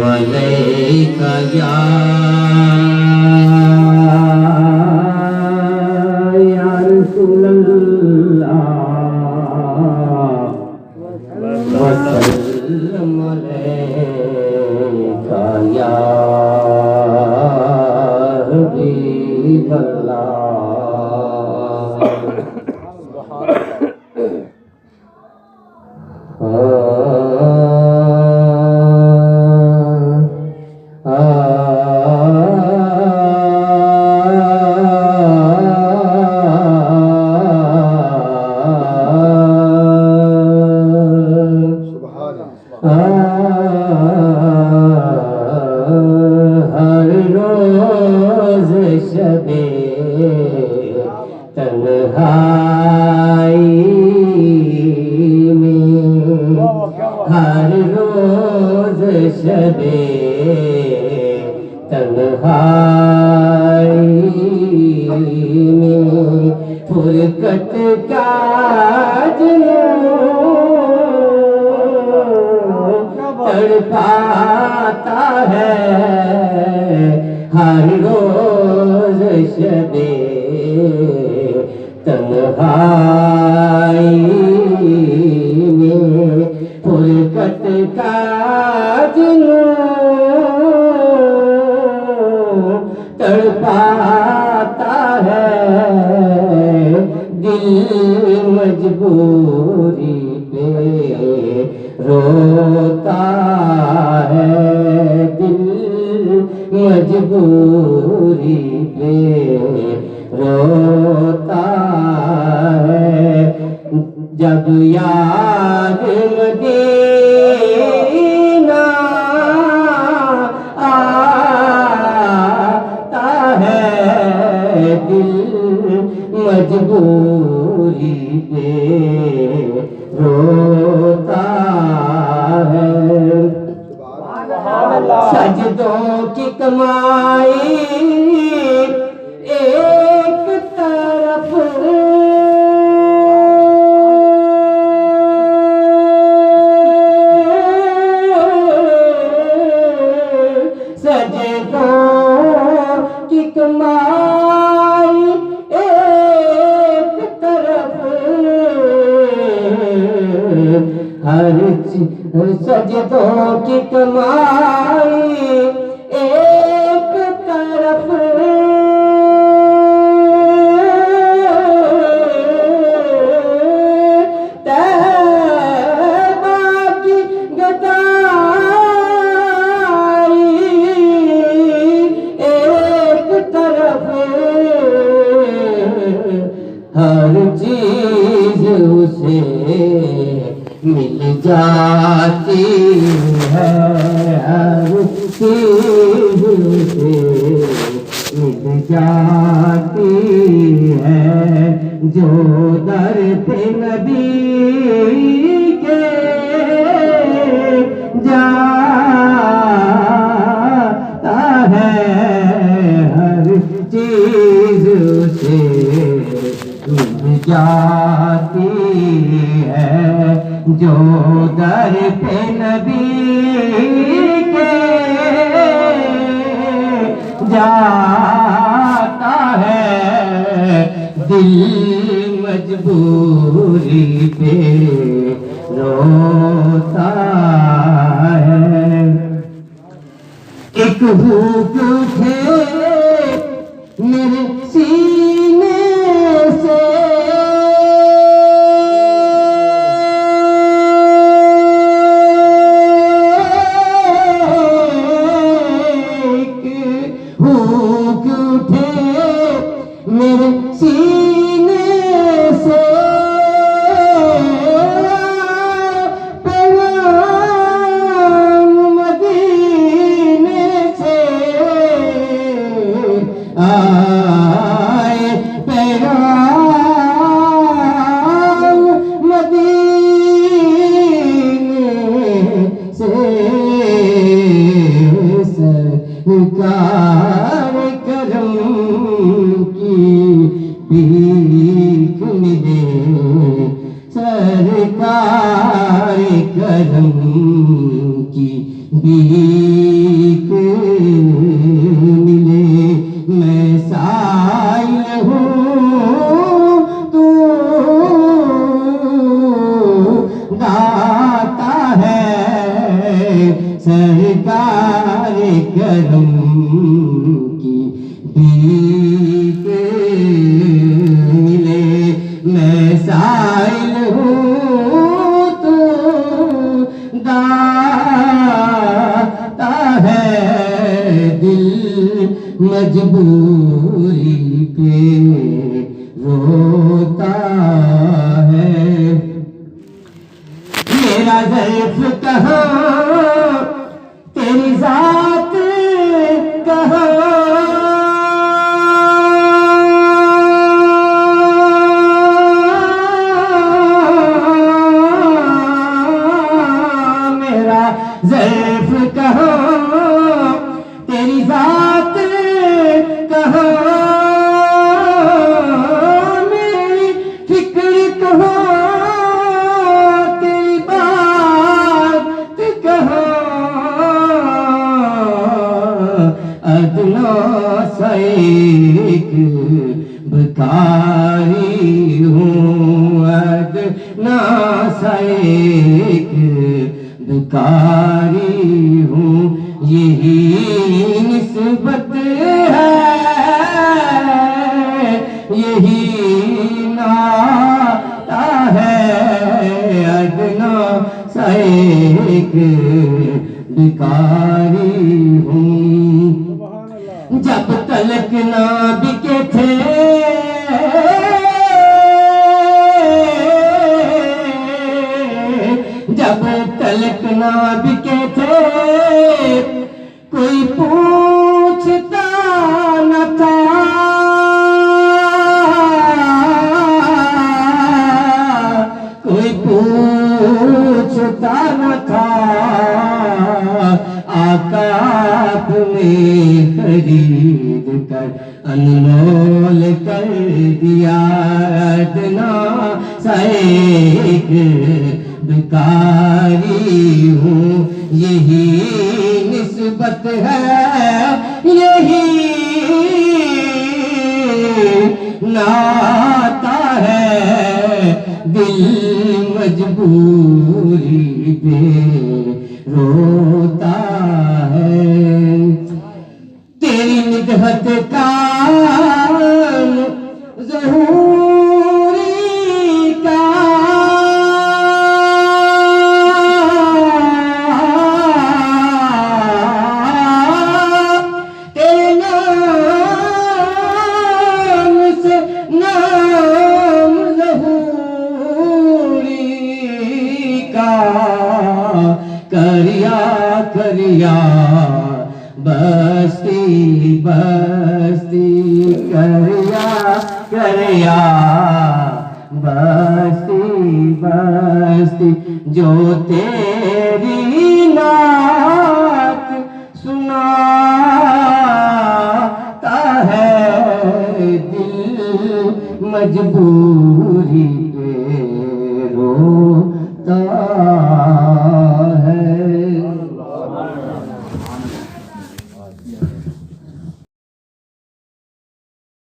अलैका या रसूलल्लाह वसल्लम अलैका या हबीबल्लाह। हर रोज शबे तन्हाई में, हर रोज शबे तन्हाई में फुरकत का तड़पाता है, हर रोज शबे तन्हाई में फुरकत का तड़पाता है। दिल मजबूरी पे रोता है, दिल मजबूरी पे रोता है। जब याद मदीना आता है, दिल मजबूरी पे रोता है। सजदों की कमाई एक तरफ, सजदों की कमाई एक तरफ, हर सजदों की कमाई एक तरफ, तैबा की गदाई एक तरफ, हर चीज उसे मिल जाती है, हर चीज उसे मिल जाती है। जो दर पे नबी के जाता है, हर चीज उसे मिल जाती है। जो दर पे नबी के जाता है, दिल मजबूरी पे रोता है। एक भूख उठे मेरे सीने से, भूख उठे मेरे सीने से, पैगाम मदीने से आए, पैगाम मदीने से। सरकार करम की भीख मिले, सरकार करम की भीख मिले। मैं साइल हूँ तू दाता है, सरकार करम की भीख मिले। मैं साइल हूँ तू दाता है, दिल मजबूरी पे रोता है। मेरा ज़र्फ कहाँ, तेरी ज़ात कहाँ, मेरा ज़र्फ कहाँ, तेरी ज़ात कहाँ, मेरी फिक्र कहाँ, तेरी बात कहाँ। अदना सा एक भिखारी हूँ, अदना सा एक भिखारी हूँ। यही निस्बत है, यही नाता है, अदना सा एक भिखारी हूँ। जब तलक ना बिके थे, जब तलक ना बिके थे, कोई पूछता न था, कोई पूछता न था। आका तुम्हें खरीद कर अनमोल कर दिया। अदना सा एक भिखारी हूँ, यही निस्बत है, यही नाता है, दिल मजबूरी पे रोता है। तेरी निदहत का ज़हूरी का, तेरे नाम से नाम ज़हूरी का, करिया करिया बस्ती बस्ती, करिया करिया बस्ती बस्ती। जो तेरी नात सुनाता है, दिल मजबूरी पे